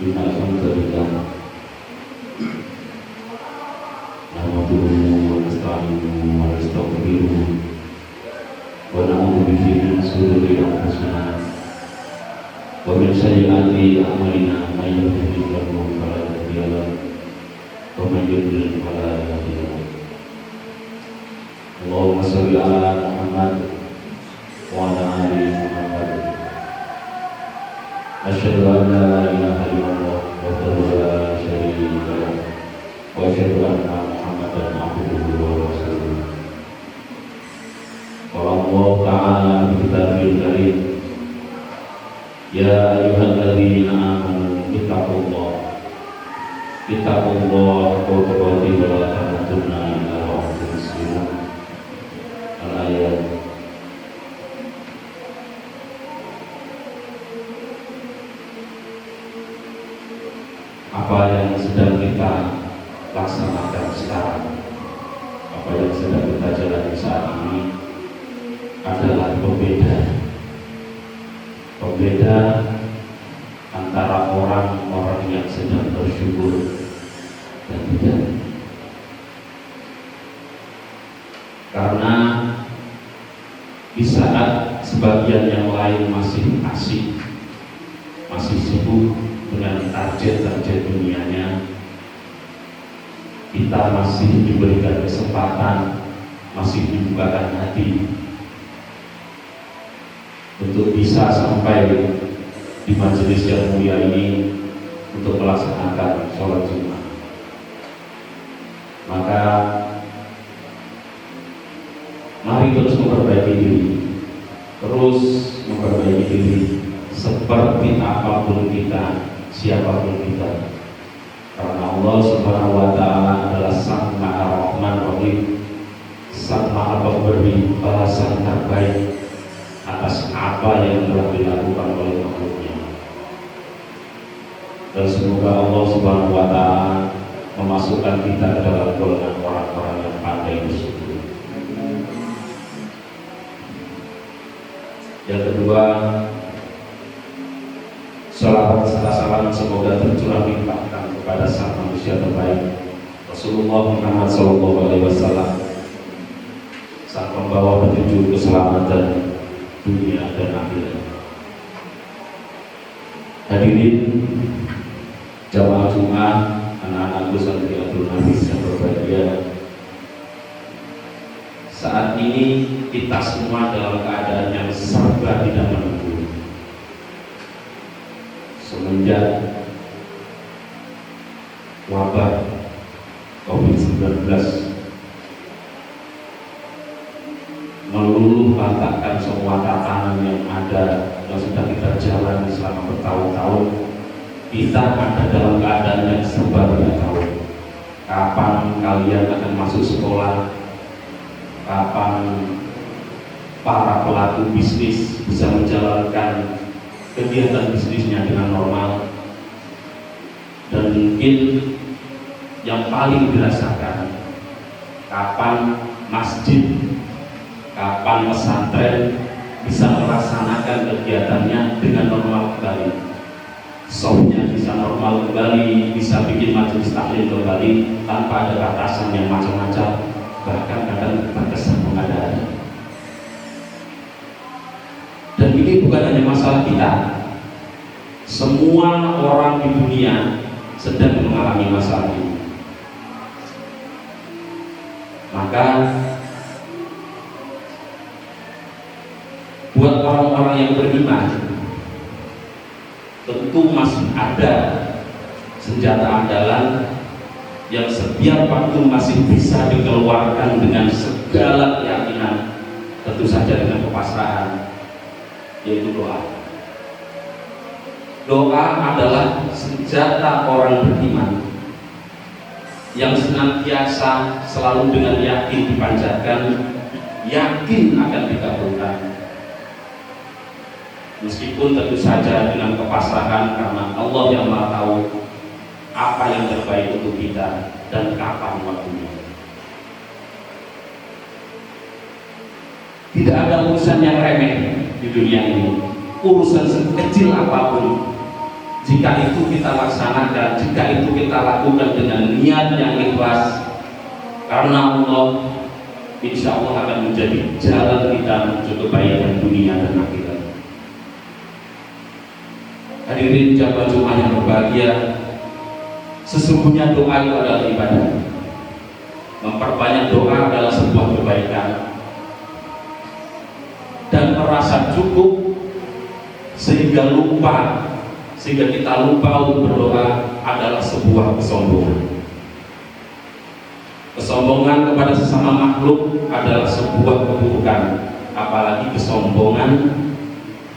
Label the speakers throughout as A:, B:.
A: Alhamdulillah nahmaduhu wa nasta'inuhu wa nastaghfiruh wa na'udzu bihi min shururi anfusina wa min sayyiati a'malina may yahdihillahu fala mudilla lahu wa may yudlil fala hadiya lahu. Allahumma shalli ala Muhammad wa ala ali Muhammad. Asyhadu an la ilaha illallah wahdahu la syarika lahu wa asyhadu anna Muhammadan abduhu wa rasuluh. Qala Allah ta'ala fi kitabil karim, ya ayyuhalladzina amanu ittaqullaha haqqa tuqatih wa la tamutunna illa wa antum muslimun. Al-ayat. Apa yang sedang kita laksanakan sekarang, apa yang sedang kita jalani saat ini adalah pembeda antara orang-orang yang sedang bersyukur dan tidak. Karena di saat sebagian yang lain masih asik, masih sibuk dengan target-target dunianya, kita masih diberikan kesempatan, masih dibukakan hati untuk bisa sampai di majelis yang mulia ini untuk melaksanakan sholat Jumat. Maka mari terus memperbaiki diri, seperti apapun kita, siapapun kita. Karena Allah Subhanahu wa ta'ala adalah Sang Maha Rahman Rahim, Sang Maha Pemberi balasan terbaik atas apa yang telah dilakukan oleh makhluknya. Dan semoga Allah Subhanahu wa ta'ala memasukkan kita ke dalam golongan orang-orang yang pandai bersyukur. Yang kedua, salawat serta salam semoga tercurah limpahkan kepada sang manusia terbaik Rasulullah Muhammad SAW, sang pembawa petunjuk keselamatan dunia dan akhirat. Hadirin jamaah Jumat, anak-anakku santriatul nafis yang berbahagia, saat ini kita semua dalam keadaan yang serba tidak menentu. Semenjak wabah COVID-19 meluluh lantakkan semua tatanan yang ada yang sudah kita jalani selama bertahun-tahun, kita ada dalam keadaan yang serba tidak tahu. Kapan kalian akan masuk sekolah? Kapan para pelaku bisnis bisa menjalankan kegiatan bisnisnya dengan normal? Dan mungkin yang paling dirasakan, kapan masjid, kapan pesantren bisa melaksanakan kegiatannya dengan normal kembali, softnya bisa normal kembali, bisa bikin majelis taklim kembali tanpa ada batasan yang macam-macam, bahkan kadang terkesan mengada-ada. Dan ini bukan hanya masalah kita, semua orang di dunia sedang mengalami masalah ini. Maka buat orang-orang yang beriman, tentu masih ada senjata andalan yang setiap waktu masih bisa dikeluarkan dengan segala keyakinan, tentu saja dengan kepasrahan, yaitu doa. Doa adalah senjata orang beriman yang senantiasa selalu dengan yakin dipanjatkan, yakin akan dikabulkan. Meskipun tentu saja dengan kepasrahan, karena Allah yang Maha tahu apa yang terbaik untuk kita dan kapan waktunya. Tidak ada urusan yang remeh di dunia ini. Urusan sekecil apapun, Jika itu kita laksanakan, jika itu kita lakukan dengan niat yang ikhlas karena Allah, insya Allah akan menjadi jalan kita menuju kebaikan dunia dan akhirat. Hadirin jamaah Jumat yang berbahagia, sesungguhnya doa itu adalah ibadah. Memperbanyak doa adalah sebuah kebaikan. Dan merasa cukup sehingga kita lupa untuk berdoa adalah sebuah kesombongan. Kesombongan kepada sesama makhluk adalah sebuah keburukan, apalagi kesombongan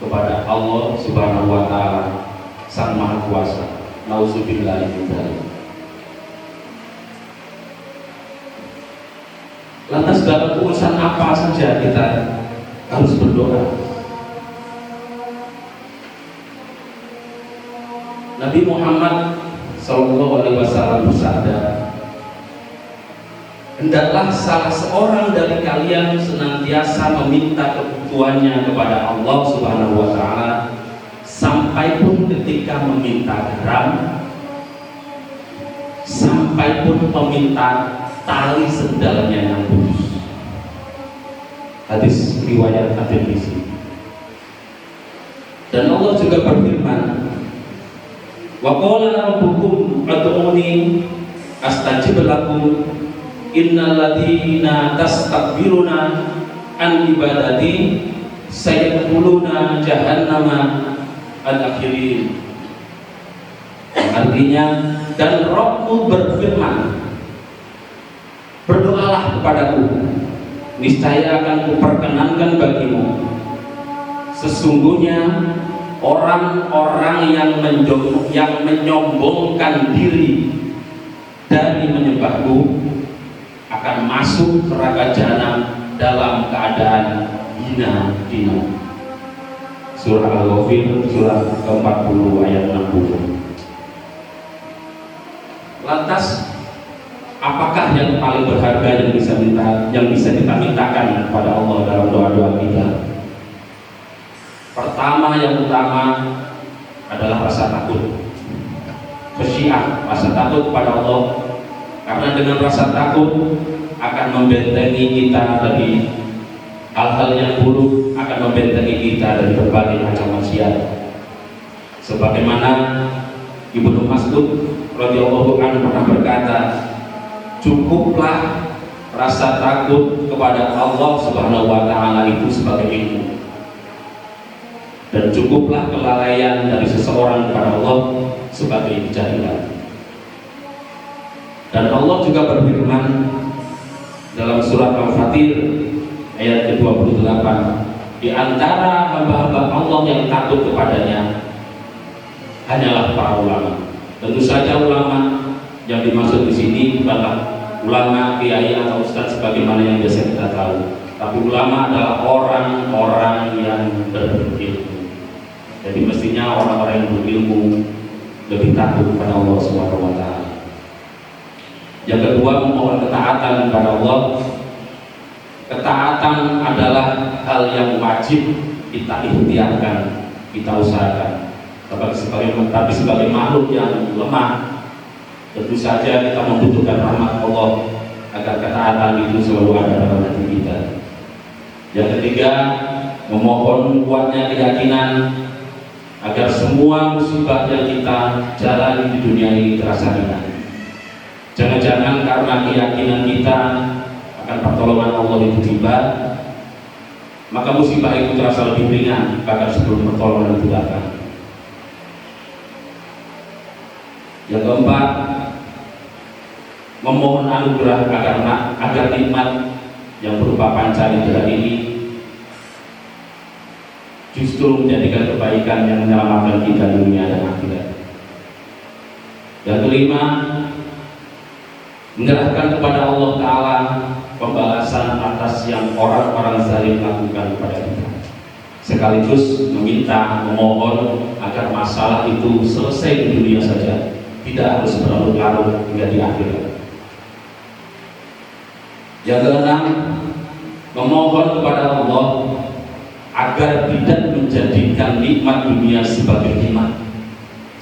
A: kepada Allah Subhanahu wa Ta'ala, Sang Maha Kuasa. Nauzubillahi min dzalik. Lantas dalam urusan apa saja kita harus berdoa? Nabi Muhammad SAW bersabda, hendaklah salah seorang dari kalian senantiasa meminta kebutuhannya kepada Allah Subhanahu wa Ta'ala, sampai pun ketika meminta garam, sampai pun meminta tali sendalnya yang putus. Hadis riwayat At-Tirmidzi. Dan Allah juga berfirman, wa qala rabbukum ud'uni astajib lakum innal ladzina tastakbiruna an ibadati sayadkhuluna jahannama al-akhirin. Artinya, dan Rabbmu berfirman, berdoalah kepadaku, niscaya akan kuperkenankan bagimu. Sesungguhnya orang-orang yang menyombongkan diri dari menyembahku akan masuk neraka jahanam dalam keadaan hina. Surah Al-Ghafir surah ke-40 ayat 60. Lantas apakah yang paling berharga yang bisa kita mintakan kepada Allah dalam doa-doa kita? Pertama, yang utama adalah rasa takut. Khasyiyah, rasa takut kepada Allah. Karena dengan rasa takut akan membentengi kita dari hal-hal yang buruk, akan membentengi kita dari berbagai macam maksiat. Sebagaimana Ibnu Mas'ud radhiyallahu anhu pernah berkata, cukuplah rasa takut kepada Allah Subhanahu wa Ta'ala itu sebagai ilmu, dan cukuplah kelalaian dari seseorang kepada Allah sebagai kejahilan. Dan Allah juga berfirman dalam surat Al-Fatir ayat ke-28, di antara hamba-hamba Allah yang takut kepadanya hanyalah para ulama. Tentu saja ulama yang dimaksud di sini bukanlah ulama, kiai atau ustadz sebagaimana yang biasa kita tahu, tapi ulama adalah orang-orang yang berilmu. Jadi mestinya orang-orang yang berilmu lebih takut kepada Allah Subhanahu wa Ta'ala. Yang kedua, memohon ketaatan kepada Allah. Ketaatan adalah hal yang wajib kita ikhtiarkan, kita usahakan. Tapi sebagai makhluk yang lemah, tentu saja kita membutuhkan rahmat Allah agar ketaatan itu selalu ada dalam hati kita. Yang ketiga, memohon kuatnya keyakinan agar semua musibah yang kita jalani di dunia ini terasa ringan. Jangan-jangan karena keyakinan kita akan pertolongan Allah itu tiba, maka musibah itu terasa lebih ringan bahkan sebelum pertolongan itu datang. Yang keempat, memohon anugerah agar nikmat yang berupa pancaindera ini justru menjadikan kebaikan yang menyelamatkan kita dunia dan akhirat. Yang kelima, menyerahkan kepada Allah Ta'ala pembalasan atas yang orang-orang zalim lakukan kepada kita, sekaligus memohon agar masalah itu selesai di dunia saja, tidak harus berlarut-larut hingga di akhirat. Yang keenam, memohon kepada Allah agar tidak menjadikan nikmat dunia sebagai nikmat,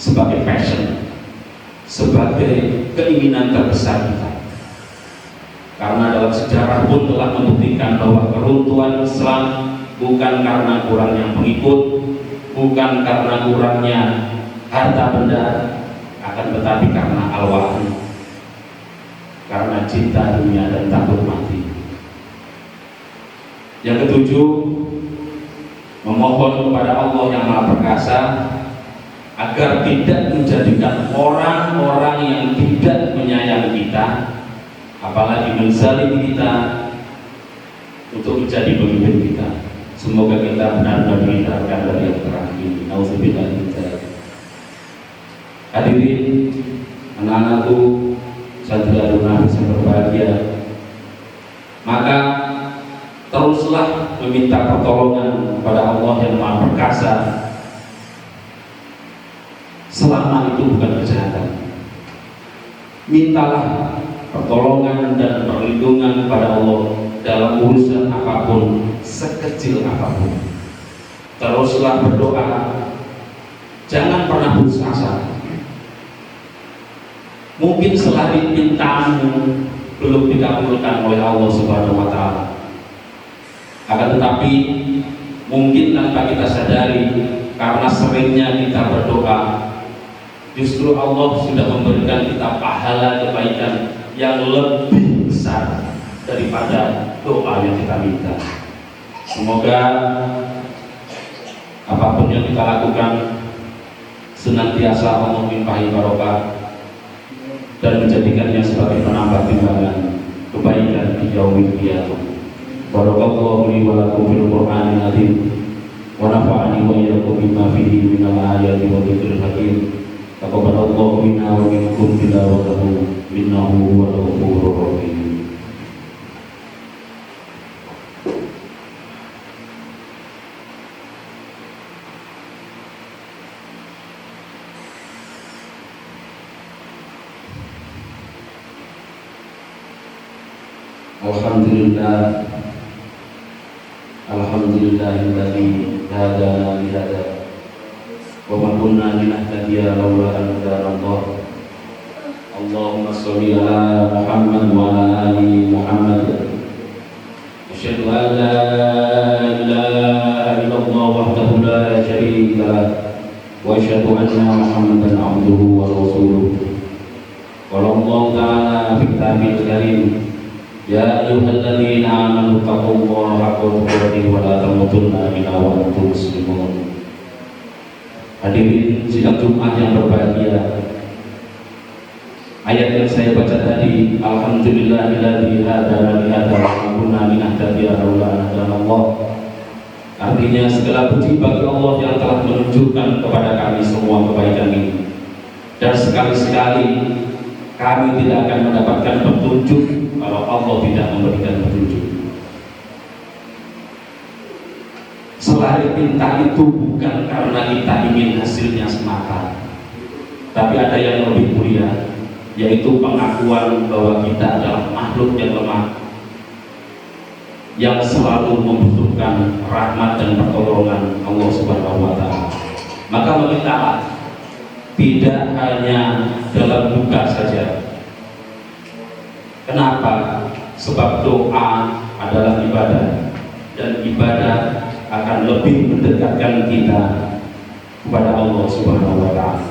A: sebagai passion, sebagai keinginan terbesar kita. Karena dalam sejarah pun telah membuktikan bahwa keruntuhan Islam bukan karena kurangnya pengikut, bukan karena kurangnya harta benda, akan tetapi karena al-wahyi, karena cinta dunia dan takut mati. Yang ketujuh, memohon kepada Allah yang Maha Perkasa agar tidak menjadikan orang-orang yang tidak menyayangi kita, apalagi menzalimi kita, untuk menjadi pemimpin kita. Semoga kita benar-benar dihindarkan dari yang terakhir. Nauzubillah min dzalik. Hadirin, anak-anakku, saudara yang berbahagia, maka teruslah meminta pertolongan kepada Allah yang Maha Perkasa selama itu bukan kejahatan. Mintalah pertolongan dan perlindungan kepada Allah dalam urusan apapun, sekecil apapun. Teruslah berdoa, jangan pernah putus asa. Mungkin selari pintamu belum dikabulkan oleh Allah Subhanahu wa Ta'ala, akan tetapi mungkin tanpa kita sadari, karena seringnya kita berdoa, justru Allah sudah memberikan kita pahala kebaikan yang lebih besar daripada doa yang kita minta. Semoga apapun yang kita lakukan senantiasa Allah melimpahi barokah dan menjadikannya sebagai penambah timbangan kebaikan di yaumil qiyamah. Barakallahu li wa lakum fil Qur'anil azim wa nafa'ani wa iyyakum bima fihi minal ayati wa dzikril hakim. Taqabbalallahu minna wa minkum tilawatahu innahu huwal ghafurur rahim. Alhamdulillah, alhamdulillahilladzi hadana li hada wa ma kunna linahtadiya laula an hadana Allah. Allahumma sholli ala Muhammad wa ala ali Muhammad. Asyhadu an la ilaha illallah wahdahu la syarika lah wa asyhadu anna Muhammadan abduhu wa rasuluh. Qala Allah ta'ala fi kitabil karim, ya ayyuhalladzina amanu taqullaha haqqa tuqatih wa la tamutunna illa wa antum muslimun. Hadirin sidang Jumat yang berbahagia, ayat yang saya baca tadi, alhamdulillahilladzi hadana li hadza wa kunna linahtadiya laula an hadana Allah, artinya segala puji bagi Allah yang telah menunjukkan kepada kami semua kebaikan ini, dan sekali-sekali kami tidak akan mendapatkan petunjuk kalau Allah tidak memberikan petunjuk. Selari pinta itu bukan karena kita ingin hasilnya semata, tapi ada yang lebih mulia, yaitu pengakuan bahwa kita adalah makhluk yang lemah, yang selalu membutuhkan rahmat dan pertolongan Allah Subhanahu wa Ta'ala. Maka memintalah, tidak hanya dalam duka saja. Kenapa? Sebab doa adalah ibadah, dan ibadah akan lebih mendekatkan kita kepada Allah Subhanahu wa Ta'ala.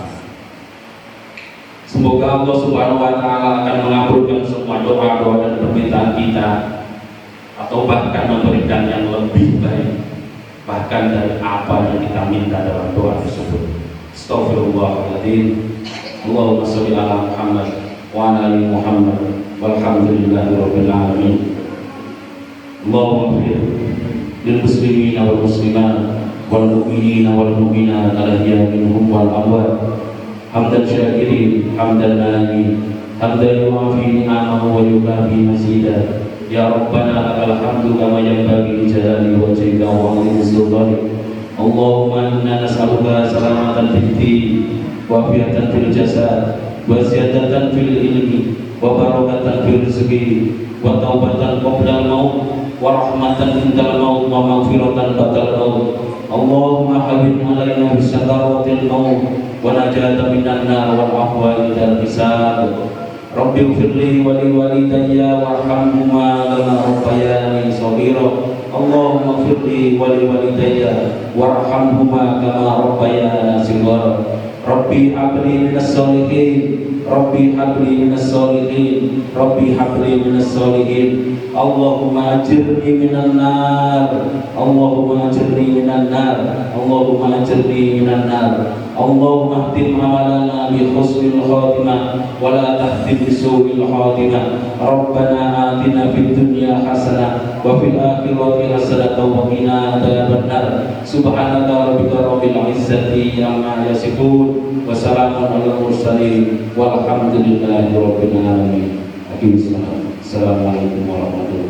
A: Semoga Allah Subhanahu wa Ta'ala akan mengabulkan semua doa-doa dan permintaan kita, atau bahkan memberikan yang lebih baik bahkan dari apa yang kita minta dalam doa tersebut. Astaghfirullahaladzim. Allahumma sholli ala Muhammad wa ala ali Muhammad walhamdulillahi rabbil alamin. Allahumma ighfir lil muslimina wal muslimat wal mu'minina wal mu'minat al-ahya'i minhum wal amwat hamdan syakirin hamdan nani hamdan yu'afi ni'amahu wa yukafi mazida. Ya Rabbana lakal hamdu kama yanbaghi li jalali wajhika wa 'azimi sultanik. Allahumma inna nas'aluka salamatan fid din wa afiatan fil jasad wa ziyadatan fil ilmi wa barakatan fil rizqi wa taubatan qabla al-maut wa rahmatan indal maut wa maghfiratan ba'dal maut. Allahumma hawwin 'alaina bi sakaratil maut ونجاة من النار والعفو عند الحساب رب اغفر لي ولوالدي وارحمهما كما ربياني صغيرا اللهم اغفر لي ولوالدي وارحمهما كما ربيانا صغارا ربي هب لي من الصالحين ربي هب لي من الصالحين ربي هب لي من الصالحين اللهم اجرني من النار اللهم اجرني من النار اللهم اجرني من النار اللهم اهدم عملنا بحسن الخاتمة ولا تهدم بسوء الخاتمة ربنا آتنا في الدنيا حسنة وفي الآخرة حسنة وقنا عذاب النار سبحانك ربك رب العزة عما يصفون وسلام على المرسلين والحمد لله رب العالمين. Assalamualaikum warahmatullahi wabarakatuh.